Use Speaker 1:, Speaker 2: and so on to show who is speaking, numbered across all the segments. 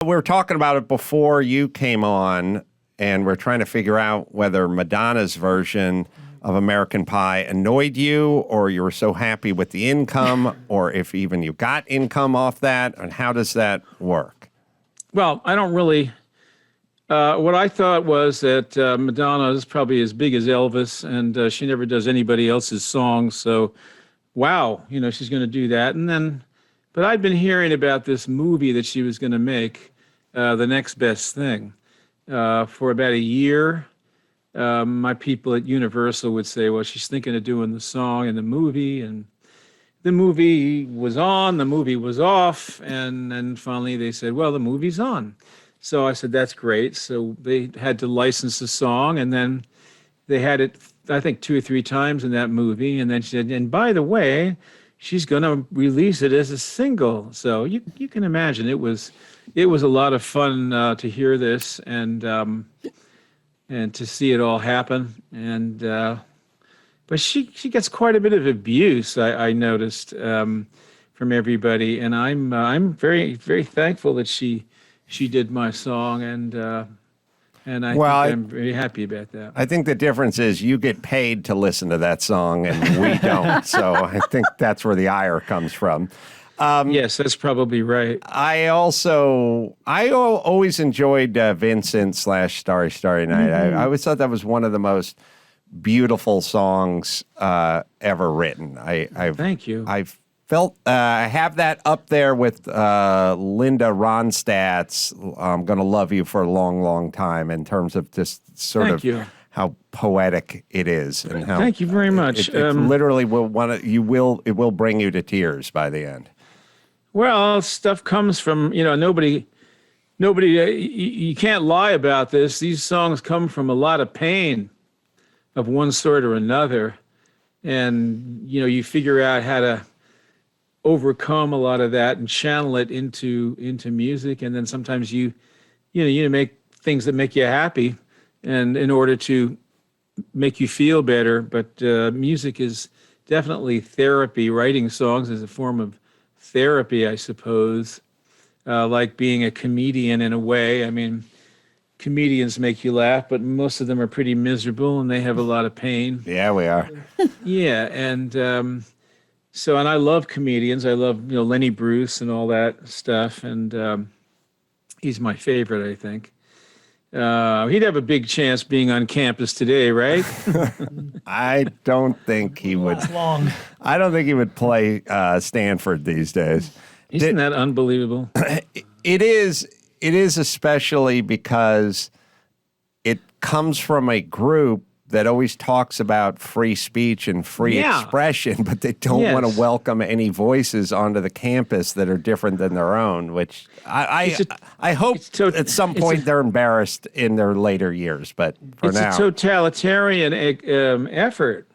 Speaker 1: We were talking about it before you came on, and we're trying to figure out whether Madonna's version of American Pie annoyed you, or you were so happy with the income, or if even you got income off that, and how does that work?
Speaker 2: Well, I don't really. What I thought was that Madonna is probably as big as Elvis, and she never does anybody else's songs. So, wow, she's going to do that. But I'd been hearing about this movie that she was going to make, The Next Best Thing, for about a year. My people at Universal would say, well, she's thinking of doing the song and the movie. And the movie was on, the movie was off. And then finally they said, well, the movie's on. So I said, that's great. So they had to license the song. And then they had it, I think, 2 or 3 times in that movie. And then she said, and by the way, she's going to release it as a single. So you can imagine it was a lot of fun to hear this and to see it all happen. And but she gets quite a bit of abuse, I noticed, from everybody. And I'm very, very thankful that she did my song, and I'm very happy about that.
Speaker 1: I think the difference is you get paid to listen to that song and we don't. So I think that's where the ire comes from.
Speaker 2: Yes, that's probably right.
Speaker 1: I always enjoyed Vincent / Starry Starry Night.
Speaker 2: Mm-hmm.
Speaker 1: I always thought that was one of the most beautiful songs ever written.
Speaker 2: Thank you.
Speaker 1: I felt I have that up there with Linda Ronstadt's "I'm Gonna Love You for a Long, Long Time" in terms of just sort of how poetic it is, and how
Speaker 2: thank you very much.
Speaker 1: It literally it will bring you to tears by the end.
Speaker 2: Well, stuff comes from nobody. You can't lie about this. These songs come from a lot of pain, of one sort or another, and you figure out how to overcome a lot of that and channel it into music, and then sometimes you make things that make you happy, and in order to make you feel better. But music is definitely therapy. Writing songs is a form of therapy, I suppose, like being a comedian in a way. I mean, comedians make you laugh, but most of them are pretty miserable and they have a lot of pain.
Speaker 1: Yeah, we are.
Speaker 2: Yeah, and so I love comedians. I love Lenny Bruce and all that stuff, and he's my favorite, I think. He'd have a big chance being on campus today, right?
Speaker 1: I don't think he would.
Speaker 3: Long.
Speaker 1: I don't think he would play Stanford these days.
Speaker 2: Isn't that unbelievable?
Speaker 1: It is. It is, especially because it comes from a group that always talks about free speech and free expression, but they don't want to welcome any voices onto the campus that are different than their own, which I hope at some point they're embarrassed in their later years, but for now.
Speaker 2: It's a totalitarian effort.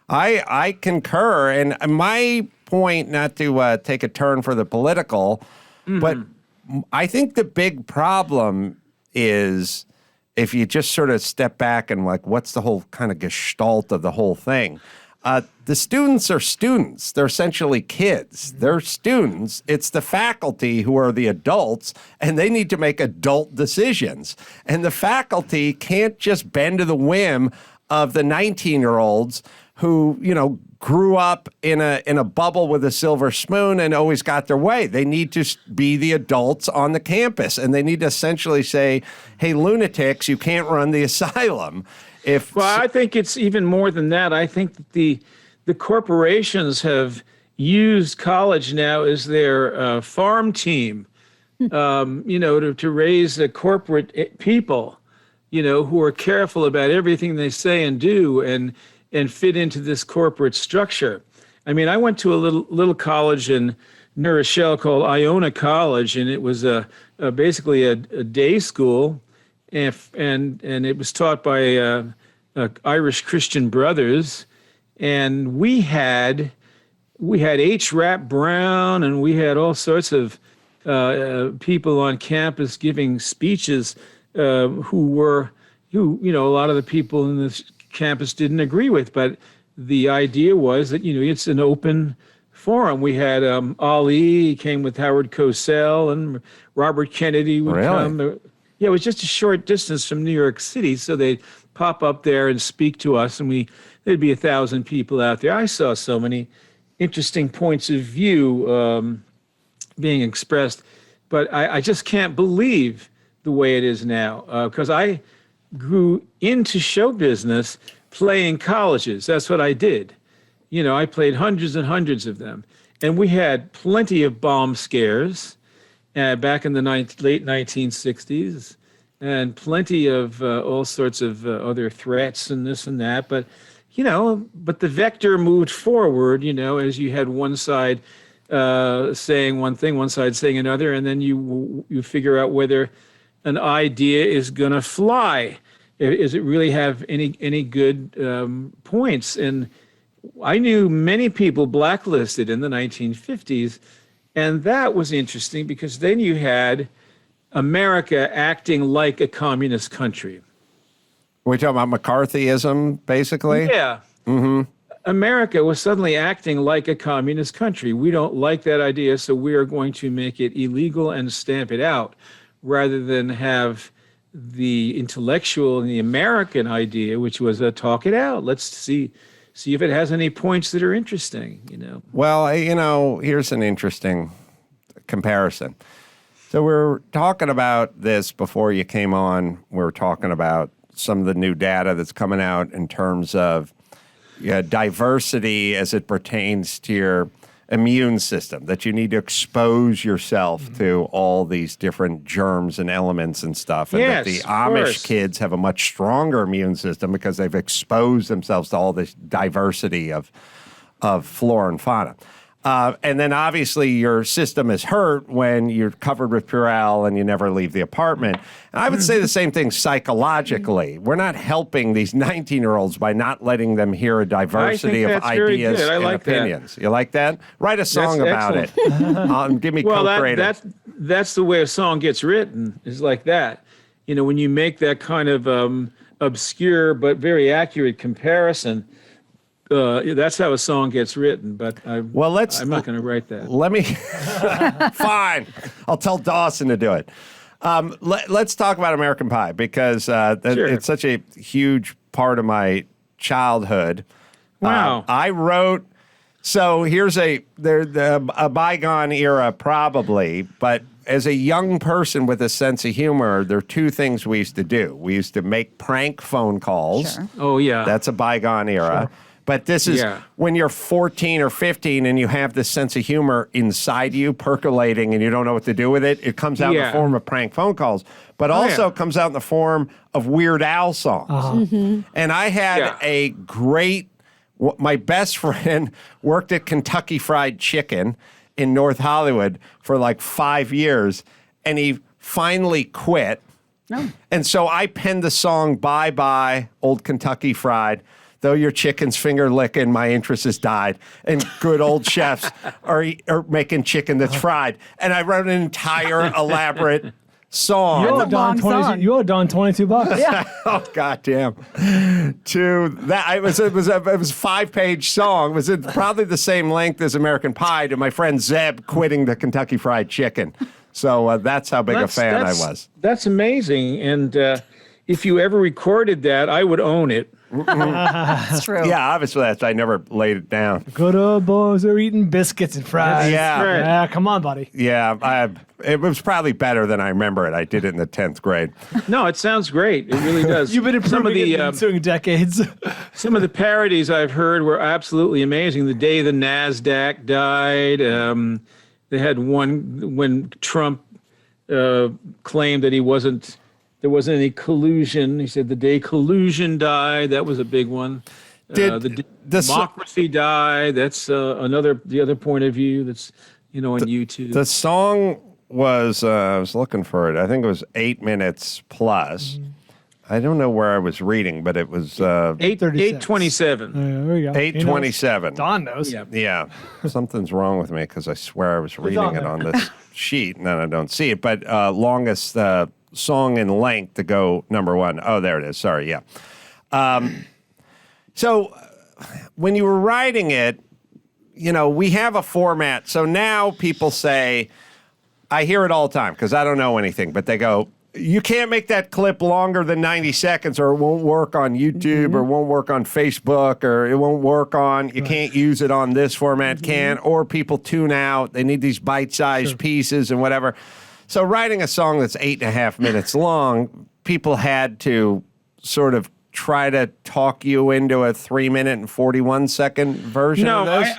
Speaker 1: I concur, and my point, not to take a turn for the political, but I think the big problem is, if you just sort of step back and what's the whole kind of gestalt of the whole thing? The students are students. They're essentially kids. They're students. It's the faculty who are the adults, and they need to make adult decisions. And the faculty can't just bend to the whim of the 19-year-olds who, grew up in a bubble with a silver spoon and always got their way. They need to be the adults on the campus, and they need to essentially say, hey, lunatics, you can't run the asylum.
Speaker 2: Well, I think it's even more than that. I think that the corporations have used college now as their farm team, to raise corporate people, who are careful about everything they say and do, and fit into this corporate structure. I mean, I went to a little college in New Rochelle called Iona College, and it was basically a day school, and it was taught by Irish Christian brothers, and we had H. Rap Brown, and we had all sorts of people on campus giving speeches who a lot of the people in this campus didn't agree with, but the idea was that it's an open forum. We had Ali came with Howard Cosell, and Robert Kennedy would come. Yeah, it was just a short distance from New York City, so they'd pop up there and speak to us, and there'd be 1,000 people out there. I saw so many interesting points of view being expressed, but I just can't believe the way it is now, because I grew into show business playing colleges. That's what I did. I played hundreds and hundreds of them. And we had plenty of bomb scares back in the late 1960s, and plenty of all sorts of other threats and this and that. But, but the vector moved forward, as you had one side saying one thing, one side saying another, and then you figure out whether an idea is going to fly. Does it really have any good points? And I knew many people blacklisted in the 1950s, and that was interesting because then you had America acting like a communist country.
Speaker 1: We're talking about McCarthyism, basically?
Speaker 2: Yeah. Mm-hmm. America was suddenly acting like a communist country. We don't like that idea, so we are going to make it illegal and stamp it out, rather than have the intellectual and the American idea, which was talk it out. Let's see if it has any points that are interesting,
Speaker 1: Well, here's an interesting comparison. So we're talking about this before you came on. We were talking about some of the new data that's coming out in terms of diversity as it pertains to your immune system, that you need to expose yourself to all these different germs and elements and stuff. And that the Amish kids have a much stronger immune system because they've exposed themselves to all this diversity of flora and fauna. And then obviously your system is hurt when you're covered with Purell and you never leave the apartment. And I would say the same thing psychologically. We're not helping these 19-year-olds by not letting them hear a diversity of ideas and opinions. You like that? Write a song about it. Give me co-creative.
Speaker 2: That's the way a song gets written, is like that. When you make that kind of obscure but very accurate comparison, that's how a song gets written, but I'm not going to write that.
Speaker 1: Let me. Fine. I'll tell Dawson to do it. Let's talk about American Pie because it's such a huge part of my childhood.
Speaker 2: Wow.
Speaker 1: I wrote. So here's a bygone era probably, but as a young person with a sense of humor, there are two things we used to do. We used to make prank phone calls.
Speaker 3: Sure.
Speaker 2: Oh, yeah.
Speaker 1: That's a bygone era. Sure. But this is when you're 14 or 15 and you have this sense of humor inside you percolating and you don't know what to do with it. It comes out in the form of prank phone calls, but also comes out in the form of Weird Al songs. Mm-hmm. And I had a great, my best friend worked at Kentucky Fried Chicken in North Hollywood for like 5 years, and he finally quit. Oh. And so I penned the song Bye Bye Old Kentucky Fried. Though your chicken's finger licking, my interest has died. And good old chefs are making chicken that's fried. And I wrote an entire elaborate song.
Speaker 3: You owe Don $22. Yeah.
Speaker 1: Oh, goddamn. To that, it was a 5-page song. It was probably the same length as American Pie to my friend Zeb quitting the Kentucky Fried Chicken. So that's how big a fan I was.
Speaker 2: That's amazing. And if you ever recorded that, I would own it.
Speaker 3: That's true.
Speaker 1: Yeah, obviously I never laid it down.
Speaker 4: Good old boys are eating biscuits and fries.
Speaker 1: Yeah,
Speaker 4: come on, buddy.
Speaker 1: Yeah, it was probably better than I remember it. I did it in the 10th grade.
Speaker 2: No, it sounds great. It really does.
Speaker 4: You've been improving it in the ensuing decades.
Speaker 2: Some of the parodies I've heard were absolutely amazing. The day the NASDAQ died, they had one when Trump claimed that there wasn't any collusion. He said the day collusion died. That was a big one. The democracy died. That's the other point of view. That's on YouTube.
Speaker 1: The song was I was looking for it. I think it was 8 minutes plus. Mm-hmm. I don't know where I was reading, but it was
Speaker 2: 8:27.
Speaker 4: There we go.
Speaker 1: 8:27.
Speaker 4: Don knows.
Speaker 1: Yeah. Something's wrong with me because I swear I was reading it on this sheet and then I don't see it. But longest song in length to go number one. Oh, there it is. Sorry, yeah. So when you were writing it, we have a format. So now people say, I hear it all the time because I don't know anything, but they go, you can't make that clip longer than 90 seconds or it won't work on YouTube or won't work on Facebook or it won't work on, you can't use it on this format, or people tune out. They need these bite-sized pieces and whatever. So writing a song that's 8.5 minutes long, people had to sort of try to talk you into a 3-minute and 41-second version of this?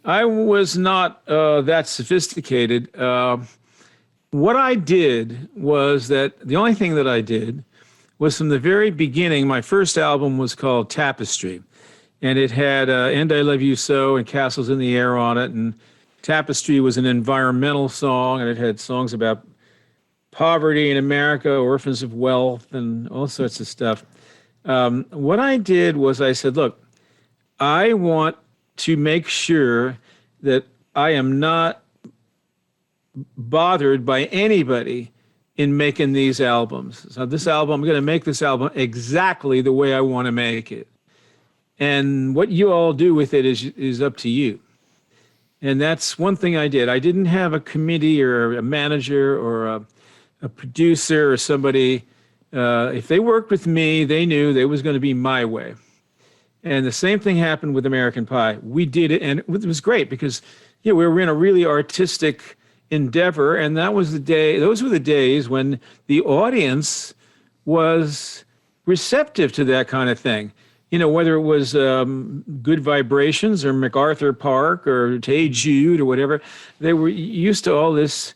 Speaker 2: I was not that sophisticated. What I did was that the only thing that I did was from the very beginning, my first album was called Tapestry. And it had And I Love You So and Castles in the Air on it. And Tapestry was an environmental song, and it had songs about poverty in America, orphans of wealth, and all sorts of stuff. What I did was I said, look, I want to make sure that I am not bothered by anybody in making these albums. So this album, I'm going to make this album exactly the way I want to make it. And what you all do with it is up to you. And that's one thing I did. I didn't have a committee or a manager or a producer or somebody. If they worked with me, they knew it was going to be my way. And the same thing happened with American Pie. We did it, and it was great because we were in a really artistic endeavor, and those were the days when the audience was receptive to that kind of thing. Whether it was Good Vibrations or MacArthur Park or Hey Jude or whatever, they were used to all this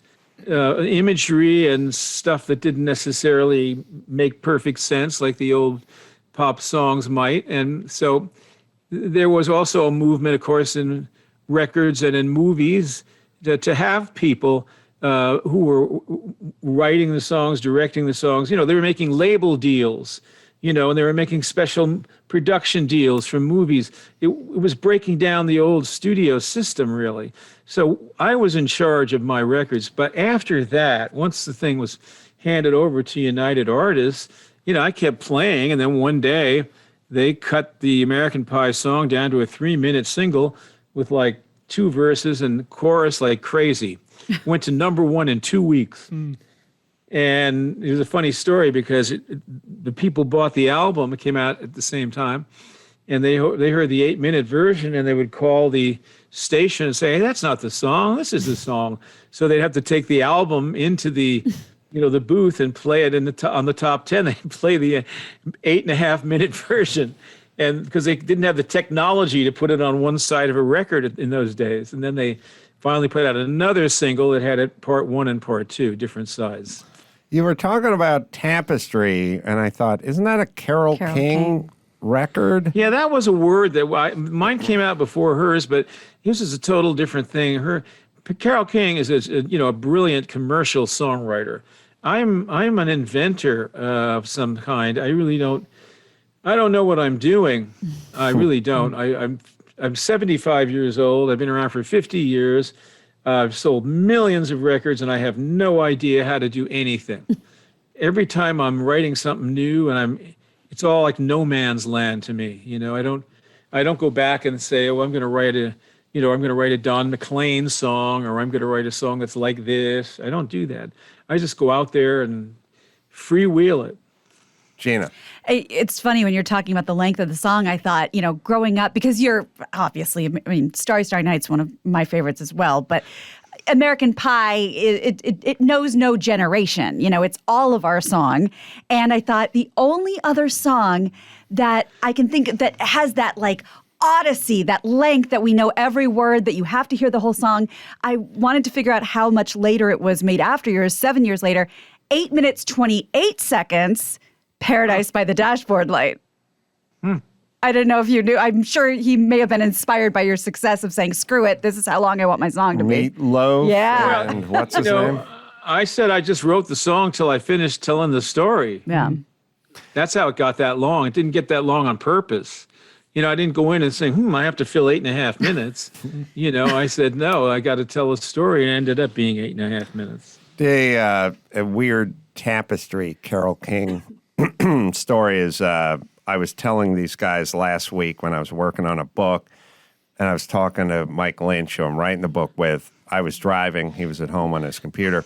Speaker 2: imagery and stuff that didn't necessarily make perfect sense like the old pop songs might. And so there was also a movement, of course, in records and in movies to have people who were writing the songs, directing the songs. They were making label deals, and they were making special production deals for movies. It was breaking down the old studio system, really. So I was in charge of my records. But after that, once the thing was handed over to United Artists, I kept playing. And then one day they cut the American Pie song down to a 3-minute single with like 2 verses and chorus like crazy. Went to #1 in 2 weeks. And it was a funny story because the people bought the album. It came out at the same time. And they heard the 8-minute version, and they would call the station and say, hey, that's not the song. This is the song. So they'd have to take the album into the the booth and play it on the top 10. They'd play the 8.5-minute version. And because they didn't have the technology to put it on one side of a record in those days. And then they finally put out another single that had it part 1 and part 2, different sides.
Speaker 1: You were talking about Tapestry, and I thought, isn't that a Carole King record?
Speaker 2: Yeah, that was a word that mine came out before hers, but his is a total different thing. Carole King is a brilliant commercial songwriter. I'm an inventor of some kind. I don't know what I'm doing. I really don't. I'm 75 years old. I've been around for 50 years. I've sold millions of records, and I have no idea how to do anything. Every time I'm writing something new, it's all like no man's land to me. I don't go back and say, oh, I'm going to write a Don McLean song, or I'm going to write a song that's like this. I don't do that. I just go out there and freewheel it.
Speaker 1: Gina.
Speaker 3: It's funny when you're talking about the length of the song. I thought, growing up, because you're obviously, Starry, Starry Night's one of my favorites as well, but American Pie, it knows no generation. It's all of our song. And I thought the only other song that I can think of that has that like odyssey, that length that we know every word, that you have to hear the whole song. I wanted to figure out how much later it was made after yours, 7 years later, 8 minutes, 28 seconds, Paradise by the Dashboard Light. I don't know if you knew. I'm sure he may have been inspired by your success of saying, screw it, this is how long I want my song to be.
Speaker 1: Meatloaf.
Speaker 3: Yeah.
Speaker 1: And what's his name?
Speaker 2: I said I just wrote the song till I finished telling the story.
Speaker 3: Yeah.
Speaker 2: That's how it got that long. It didn't get that long on purpose. I didn't go in and say, I have to fill 8.5 minutes. I said, no, I got to tell a story, and it ended up being 8.5 minutes.
Speaker 1: A weird Tapestry Carole King story is I was telling these guys last week when I was working on a book, and I was talking to Mike Lynch, who I'm writing the book with. I was driving. He was at home on his computer.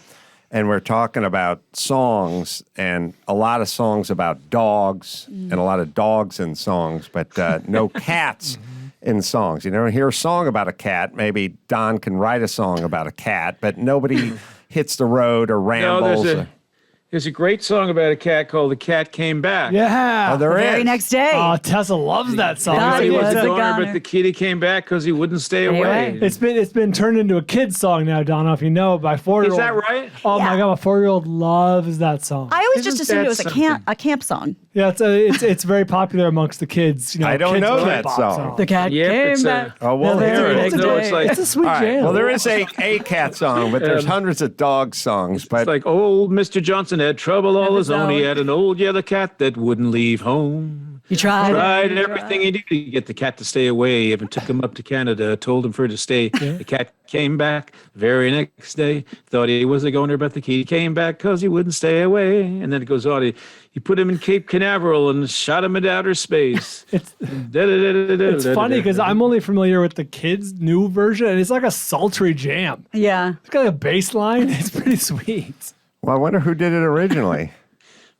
Speaker 1: And we're talking about songs, and a lot of songs about dogs, and a lot of dogs in songs, but no cats in songs. You never hear a song about a cat. Maybe Don can write a song about a cat, but nobody hits the road or rambles.
Speaker 2: No, there's a great song about a cat called "The Cat Came Back."
Speaker 4: Yeah.
Speaker 1: Oh, there
Speaker 3: The
Speaker 1: is.
Speaker 3: very next day.
Speaker 4: Oh, Tessa loves that song.
Speaker 3: God,
Speaker 2: He
Speaker 3: he
Speaker 2: was
Speaker 3: was
Speaker 2: a
Speaker 3: a
Speaker 2: goner,
Speaker 3: goner.
Speaker 2: but the kitty came back because he wouldn't stay away.
Speaker 4: It's been turned into a kid's song now, Donna, if you know, by 4-year-old.
Speaker 2: Is that right?
Speaker 4: Oh
Speaker 3: Yeah.
Speaker 4: my God, a 4-year-old loves that song.
Speaker 3: I always just
Speaker 2: Isn't
Speaker 3: assumed
Speaker 2: that
Speaker 3: it was
Speaker 2: something?
Speaker 3: a camp song.
Speaker 4: Yeah, it's very popular amongst the kids. You know,
Speaker 1: I don't
Speaker 4: kids
Speaker 1: know
Speaker 4: love
Speaker 1: that
Speaker 4: pop
Speaker 1: song.
Speaker 4: songs.
Speaker 3: The cat
Speaker 2: Yep,
Speaker 3: came
Speaker 2: it's
Speaker 3: back.
Speaker 1: Oh, well,
Speaker 4: Yeah,
Speaker 1: here it is.
Speaker 2: No, it's like
Speaker 4: it's a sweet
Speaker 1: All right.
Speaker 4: jam.
Speaker 1: Well, there is a cat song, but there's hundreds of dog songs. But
Speaker 2: It's like old Mr. Johnson had trouble all his own. He
Speaker 3: own.
Speaker 2: had an old yellow cat that wouldn't leave home.
Speaker 3: You tried.
Speaker 2: Tried everything he did to get the cat to stay away. Even took him up to Canada, told him for to stay. The cat came back very next day. Thought he was a goner, but the kitty came back because he wouldn't stay away. And then it goes on. He put him in Cape Canaveral and shot him at outer space.
Speaker 4: It's funny because I'm only familiar with the kids' new version, and it's like a sultry jam.
Speaker 3: Yeah.
Speaker 4: It's got a bass line. It's pretty sweet.
Speaker 1: well, I wonder who did it originally.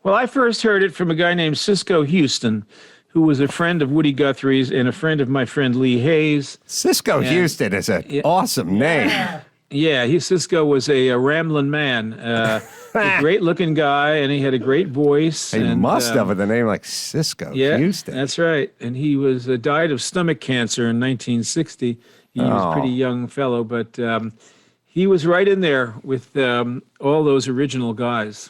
Speaker 2: Well, I first heard it from a guy named Cisco Houston, who was a friend of Woody Guthrie's and a friend of my friend Lee Hayes.
Speaker 1: Cisco Houston is an awesome name.
Speaker 2: Yeah, Cisco was a rambling man, a great-looking guy, and he had a great voice.
Speaker 1: He
Speaker 2: and,
Speaker 1: must have with a name like Cisco
Speaker 2: Yeah,
Speaker 1: Houston.
Speaker 2: that's right. And he was died of stomach cancer in 1960. He was a pretty young fellow, but he was right in there with all those original guys.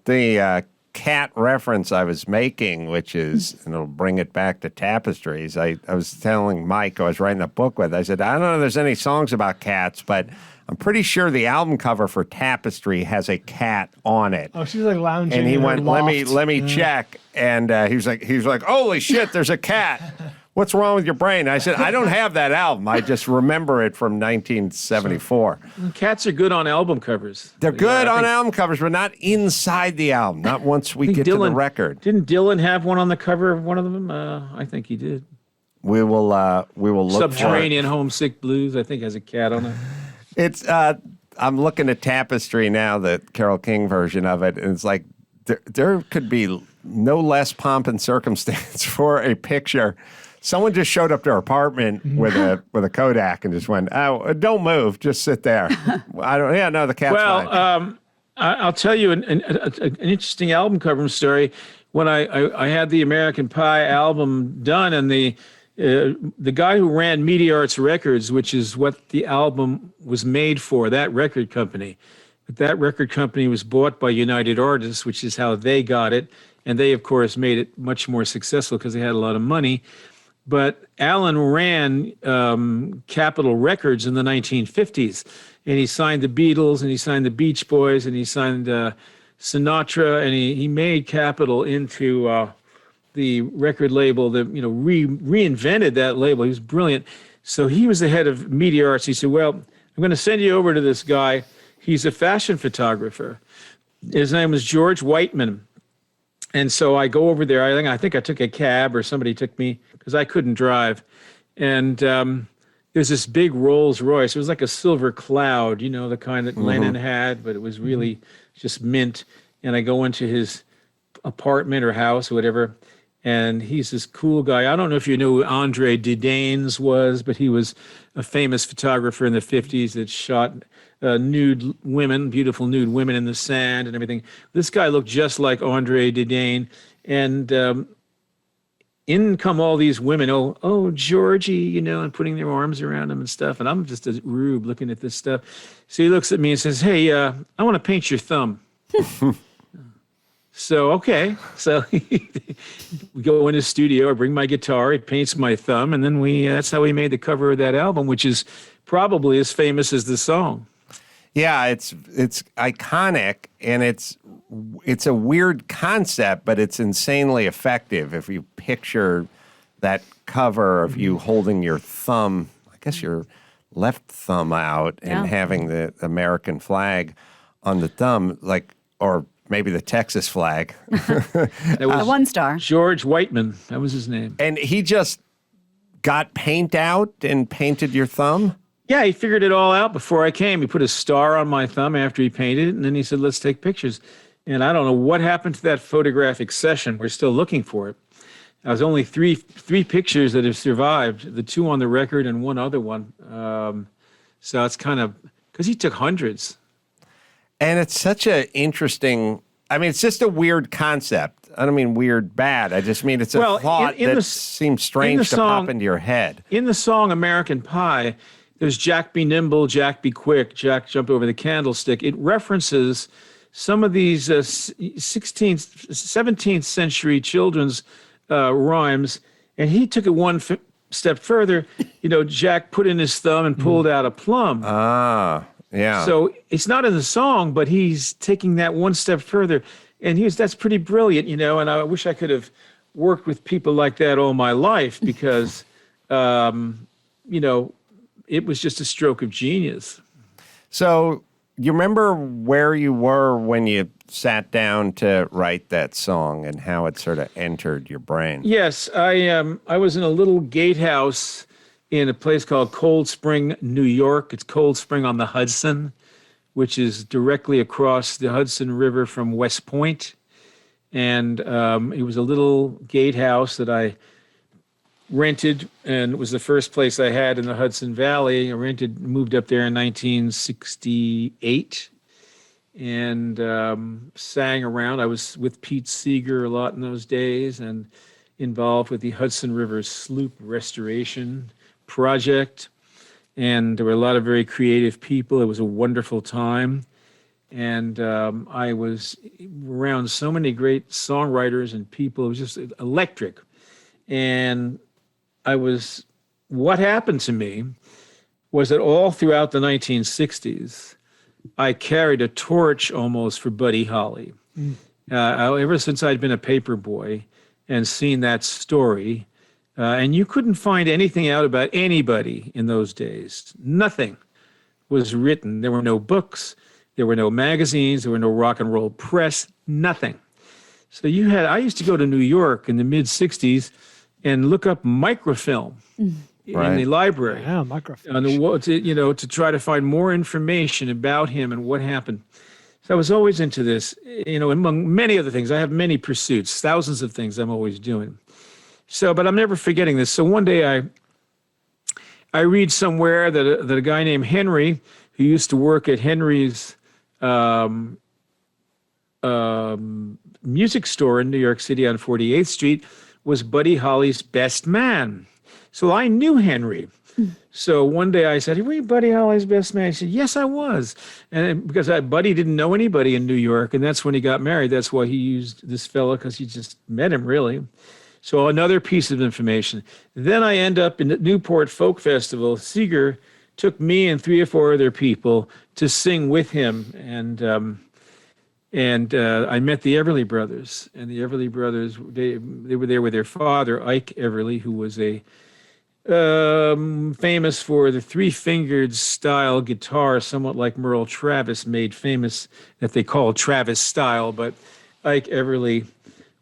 Speaker 1: The cat reference I was making, which is, and it'll bring it back to tapestries. I was telling Mike, I was writing a book with, I said, I don't know if there's any songs about cats, but I'm pretty sure the album cover for Tapestry has a cat on it.
Speaker 4: Oh, she's like lounging.
Speaker 1: And he
Speaker 4: in her
Speaker 1: went,
Speaker 4: loft.
Speaker 1: let me check. And he was like, holy shit, there's a cat. What's wrong with your brain? I said, I don't have that album. I just remember it from 1974.
Speaker 2: Cats are good on album covers.
Speaker 1: They're good
Speaker 2: I
Speaker 1: on
Speaker 2: think-
Speaker 1: album covers, but not inside the album. Not once we
Speaker 2: I think
Speaker 1: get to the record.
Speaker 2: Didn't Dylan have one on the cover of one of them? I think he did.
Speaker 1: We will look for it.
Speaker 2: Subterranean Homesick Blues, I think, has a cat on it.
Speaker 1: It's I'm looking at Tapestry now, the Carole King version of it, and it's like there could be no less pomp and circumstance for a picture. Someone just showed up to our apartment with a Kodak and just went, "Oh, don't move, just sit there." The cat's fine.
Speaker 2: I'll tell you an interesting album cover story. When I had the American Pie album done, and the guy who ran Media Arts Records, which is what the album was made for, that record company. But that record company was bought by United Artists, which is how they got it. And they, of course, made it much more successful because they had a lot of money. But Alan ran Capitol Records in the 1950s. And he signed the Beatles, and he signed the Beach Boys, and he signed Sinatra, and he made Capitol into the record label that reinvented that label. He was brilliant. So he was the head of Media Arts. He said, "Well, I'm going to send you over to this guy. He's a fashion photographer. His name was George Whiteman." And so I go over there. I think I took a cab, or somebody took me because I couldn't drive. And there's this big Rolls Royce. It was like a silver cloud, the kind that Lennon had, but it was really just mint. And I go into his apartment or house or whatever, and he's this cool guy. I don't know if you know who Andre Dadanes was, but he was a famous photographer in the 50s that shot nude women, beautiful nude women in the sand and everything. This guy looked just like Andre Dadain. And in come all these women, oh, Georgie, and putting their arms around him and stuff. And I'm just a rube looking at this stuff. So he looks at me and says, "Hey, I want to paint your thumb." So, okay. So we go in his studio, I bring my guitar, he paints my thumb, and then that's how we made the cover of that album, which is probably as famous as the song.
Speaker 1: Yeah, it's iconic, and it's a weird concept, but it's insanely effective. If you picture that cover of you holding your thumb, I guess your left thumb out, and having the American flag on the thumb, or maybe the Texas flag.
Speaker 2: That was
Speaker 3: One star.
Speaker 2: George Whiteman. That was his name.
Speaker 1: And he just got paint out and painted your thumb?
Speaker 2: Yeah, he figured it all out before I came. He put a star on my thumb after he painted it, and then he said, let's take pictures. And I don't know what happened to that photographic session. We're still looking for it. There's only three pictures that have survived, the 2 on the record and one other one. So it's kind of, because he took hundreds.
Speaker 1: And it's such an interesting, I mean, it's just a weird concept. I don't mean weird bad. I just mean it's a thought that seems strange to pop into your head.
Speaker 2: In the song American Pie, there's Jack be nimble, Jack be quick, Jack jump over the candlestick. It references some of these 16th, 17th century children's rhymes, and he took it one step further. Jack put in his thumb and pulled out a plum.
Speaker 1: Ah, yeah.
Speaker 2: So it's not in the song, but he's taking that one step further, and that's pretty brilliant, and I wish I could have worked with people like that all my life because, it was just a stroke of genius.
Speaker 1: So you remember where you were when you sat down to write that song and how it sort of entered your brain?
Speaker 2: Yes, I was in a little gatehouse in a place called Cold Spring, New York. It's Cold Spring on the Hudson, which is directly across the Hudson River from West Point. And it was a little gatehouse that I rented, and it was the first place I had in the Hudson Valley. I moved up there in 1968 and sang around. I was with Pete Seeger a lot in those days and involved with the Hudson River Sloop Restoration Project. And there were a lot of very creative people. It was a wonderful time. And I was around so many great songwriters and people. It was just electric. And what happened to me was that all throughout the 1960s, I carried a torch almost for Buddy Holly. Ever since I'd been a paper boy and seen that story, and you couldn't find anything out about anybody in those days. Nothing was written. There were no books. There were no magazines. There were no rock and roll press. Nothing. So I used to go to New York in the mid-60s and look up microfilm in the library.
Speaker 4: Yeah, microfilm.
Speaker 2: To try to find more information about him and what happened. So I was always into this, among many other things. I have many pursuits, thousands of things I'm always doing. So, but I'm never forgetting this. So one day I read somewhere that a guy named Henry, who used to work at Henry's music store in New York City on 48th Street, was Buddy Holly's best man. So I knew Henry. So one day I said, were you Buddy Holly's best man? He said, yes, I was. And because Buddy didn't know anybody in New York, and that's when he got married. That's why he used this fella, because he just met him, really. So another piece of information. Then I end up in the Newport Folk Festival. Seeger took me and 3 or 4 other people to sing with him. And I met the Everly Brothers. And the Everly Brothers, they were there with their father, Ike Everly, who was famous for the 3-fingered style guitar, somewhat like Merle Travis, made famous, that they call Travis style. But Ike Everly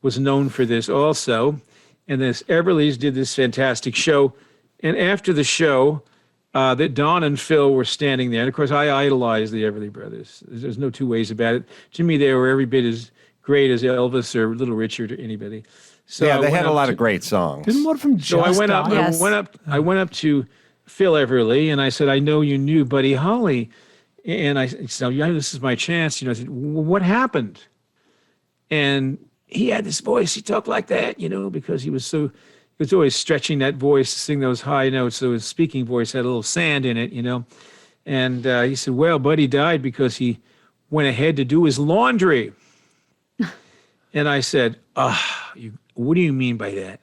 Speaker 2: was known for this also. And this Everly's did this fantastic show. And after the show, that Don and Phil were standing there. And of course, I idolized the Everly Brothers. There's no two ways about it. To me, they were every bit as great as Elvis or Little Richard or anybody. So
Speaker 1: yeah, they had a lot of great songs.
Speaker 4: Didn't one from Just
Speaker 2: So I went up.
Speaker 3: Yes.
Speaker 2: I went up to Phil Everly and I said, "I know you knew Buddy Holly," and I said, "Yeah, this is my chance." I said, "What happened?" And he had this voice. He talked like that, because he was always stretching that voice to sing those high notes. So his speaking voice had a little sand in it, And he said, "Well, Buddy died because he went ahead to do his laundry." And I said, what do you mean by that?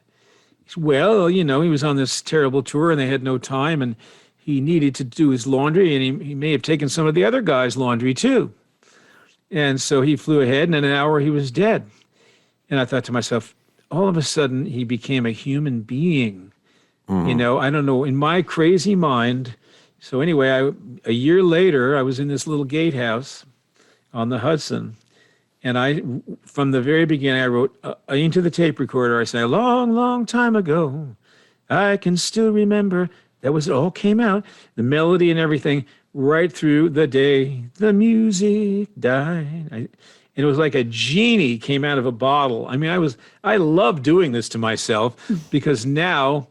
Speaker 2: He said, "Well, he was on this terrible tour and they had no time and he needed to do his laundry and he may have taken some of the other guys' laundry too." And so he flew ahead and in an hour he was dead. And I thought to myself, all of a sudden he became a human being. I don't know, in my crazy mind. So anyway, a year later, I was in this little gatehouse on the Hudson. And from the very beginning, I wrote into the tape recorder, I said, "A long, long time ago, I can still remember. That was, it all came out, the melody and everything, right through the day the music died. And it was like a genie came out of a bottle. I mean, I love doing this to myself because now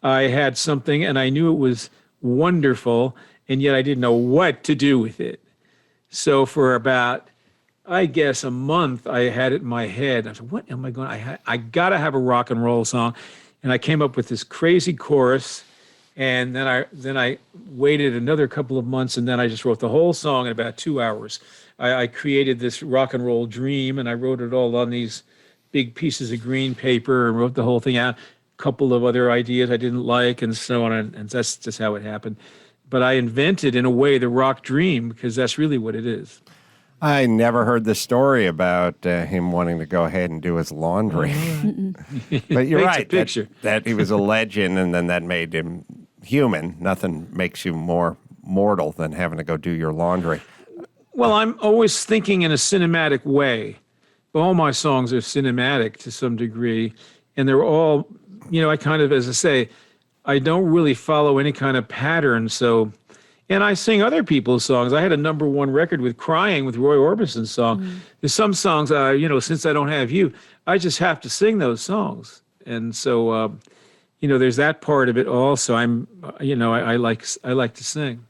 Speaker 2: I had something and I knew it was wonderful, and yet I didn't know what to do with it. So for about, I guess, a month, I had it in my head. I said, what am I going to, I got to have a rock and roll song. And I came up with this crazy chorus. And then I waited another couple of months, and then I just wrote the whole song in about 2 hours. I created this rock and roll dream, and I wrote it all on these big pieces of green paper and wrote the whole thing out. A couple of other ideas I didn't like, and so on, and that's just how it happened. But I invented, in a way, the rock dream, because that's really what it is.
Speaker 1: I never heard the story about him wanting to go ahead and do his laundry. But you're right, that he was a legend, and then that made him human. Nothing makes you more mortal than having to go do your laundry.
Speaker 2: Well, I'm always thinking in a cinematic way. All my songs are cinematic to some degree, and they're all, I kind of, as I say, I don't really follow any kind of pattern. So, and I sing other people's songs. I had a #1 record with Crying with Roy Orbison's song. There's some songs, Since I Don't Have You, I just have to sing those songs. And so, there's that part of it also. I like to sing.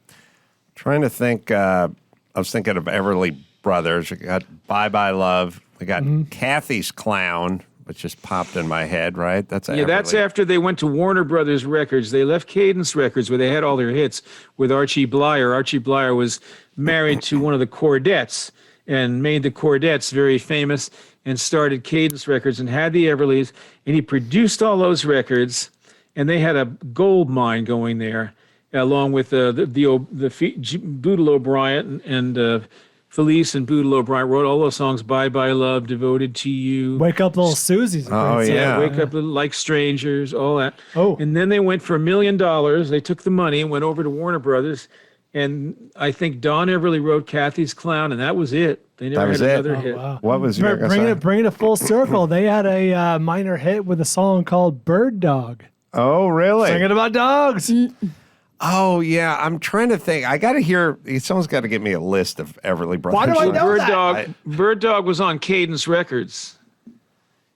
Speaker 1: Trying to think, I was thinking of Everly Brothers. We got Bye Bye Love. We got Kathy's Clown, which just popped in my head, right? That's
Speaker 2: after they went to Warner Brothers Records. They left Cadence Records, where they had all their hits, with Archie Blyer. Archie Blyer was married to one of the Chordettes and made the Chordettes very famous, and started Cadence Records and had the Everlys, and he produced all those records, and they had a gold mine going there, along with Boodle O'Brien and Felice and Boodle O'Brien wrote all those songs, Bye Bye Love, Devoted to You.
Speaker 4: Wake Up Little Susie's.
Speaker 1: Oh, yeah.
Speaker 2: Wake Up Like Strangers, all that.
Speaker 4: Oh.
Speaker 2: And then they went for $1 million. They took the money and went over to Warner Brothers. And I think Don Everly wrote Kathy's Clown, and that was it. They never had another hit.
Speaker 4: Wow.
Speaker 1: What was your
Speaker 4: bring it full circle? They had a minor hit with a song called Bird Dog.
Speaker 1: Oh, really?
Speaker 4: Singing about dogs.
Speaker 1: Oh, yeah. I'm trying to think. I got to hear. Someone's got to give me a list of Everly Brothers.
Speaker 4: Why do I know that?
Speaker 2: Bird Dog was on Cadence Records.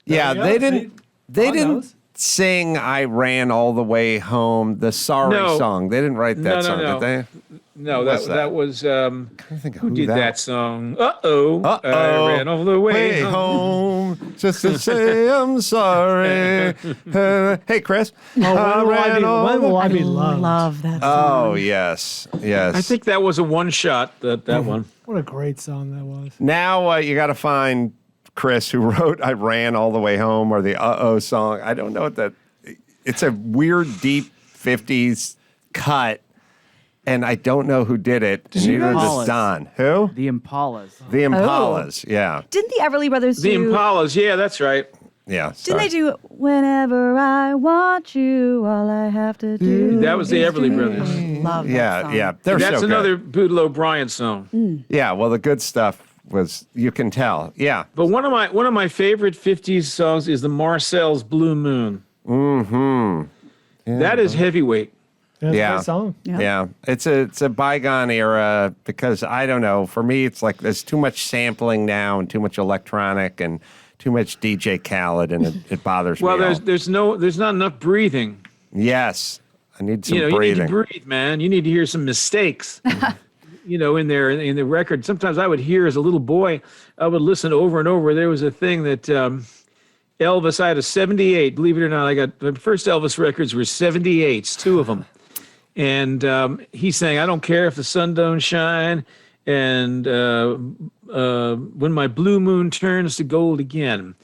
Speaker 1: Yeah, they didn't sing I Ran All the Way Home, the Sorry song. They didn't write that song, did they?
Speaker 2: No, that was who did that song? I ran all the way home
Speaker 1: just to say I'm sorry. Hey, Chris.
Speaker 4: When will I be loved?
Speaker 3: Love that song.
Speaker 1: Oh, yes.
Speaker 2: I think that was a one-shot, that one.
Speaker 4: What a great song that was.
Speaker 1: Now you got to find Chris, who wrote I Ran All the Way Home, or the song. I don't know what that. It's a weird, deep 50s cut. And I don't know who did it. Neither does Don. Who?
Speaker 5: The Impalas.
Speaker 1: The Impalas, yeah.
Speaker 3: Didn't the Everly Brothers do...
Speaker 2: The Impalas, yeah, that's right.
Speaker 1: Yeah,
Speaker 3: Didn't they do Whenever I Want You, All I Have to Do...
Speaker 2: That was the Everly Brothers.
Speaker 3: Love that song.
Speaker 1: Yeah.
Speaker 2: That's another Boodle O'Brien song.
Speaker 1: Yeah, well, the good stuff was, you can tell, yeah.
Speaker 2: But one of my favorite 50s songs is the Marcel's Blue Moon.
Speaker 1: Mm-hmm. Yeah,
Speaker 2: that is heavyweight.
Speaker 4: That's a great song.
Speaker 1: Yeah. It's a bygone era, because I don't know, for me it's like there's too much sampling now and too much electronic and too much DJ Khaled, and it bothers me.
Speaker 2: Well, there's not enough breathing.
Speaker 1: Yes. I need some
Speaker 2: breathing.
Speaker 1: breathing.
Speaker 2: You need to breathe, man. You need to hear some mistakes. In the record. Sometimes I would hear, as a little boy, I would listen over and over. There was a thing that Elvis, I had a 78, believe it or not. I got the first Elvis records were 78s, 2 of them. And he sang, I don't care if the sun don't shine, and when my blue moon turns to gold again.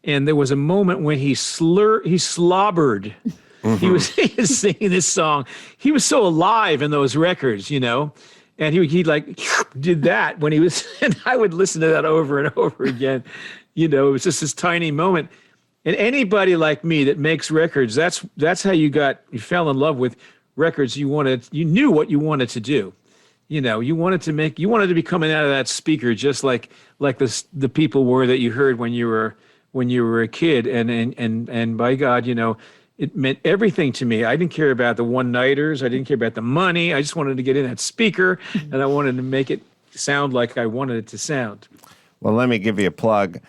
Speaker 2: And there was a moment when he slobbered. Mm-hmm. He was singing this song. He was so alive in those records, and he like did that when he was, and I would listen to that over and over again. It was just this tiny moment. And anybody like me that makes records, that's how you fell in love with records. You knew what you wanted to do. You wanted to be coming out of that speaker just like the people were that you heard when you were a kid. And by God, it meant everything to me. I didn't care about the one-nighters. I didn't care about the money. I just wanted to get in that speaker, and I wanted to make it sound like I wanted it to sound.
Speaker 1: Well, let me give you a plug.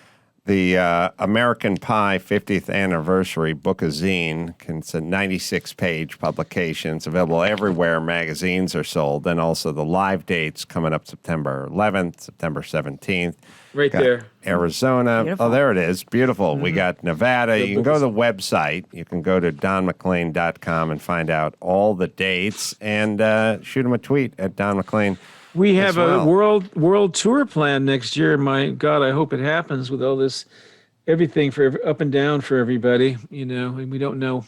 Speaker 1: The American Pie 50th Anniversary Book-a-Zine, it's a 96-page publication. It's available everywhere magazines are sold, and also the live dates coming up September 11th, September 17th.
Speaker 2: Right there.
Speaker 1: Arizona.
Speaker 3: Beautiful.
Speaker 1: Oh, there it is. Beautiful. We got Nevada. You can go to the website. You can go to donmclean.com and find out all the dates, and shoot him a tweet at Don McLean.
Speaker 2: We have
Speaker 1: well.
Speaker 2: a world tour plan next year. My God, I hope it happens with all this, everything for up and down for everybody. And we don't know,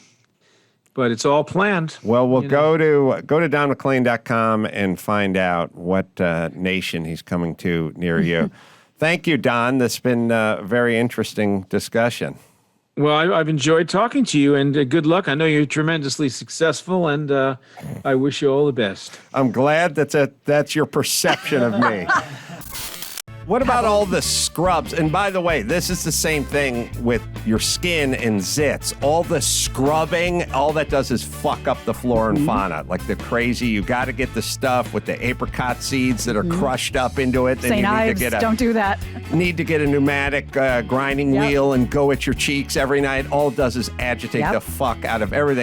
Speaker 2: but it's all planned.
Speaker 1: Well, we'll go to donmclean.com and find out what nation he's coming to near you. Thank you, Don. This has been a very interesting discussion.
Speaker 2: Well, I've enjoyed talking to you, and good luck. I know you're tremendously successful, and I wish you all the best.
Speaker 1: I'm glad that's your perception of me. What about all the scrubs? And by the way, this is the same thing with your skin and zits. All the scrubbing, all that does is fuck up the flora and fauna. Like the crazy, you got to get the stuff with the apricot seeds that are crushed up into it. Then
Speaker 3: St.
Speaker 1: you need
Speaker 3: Ives,
Speaker 1: to get
Speaker 3: don't do that.
Speaker 1: Need to get a pneumatic grinding wheel and go at your cheeks every night. All it does is agitate the fuck out of everything.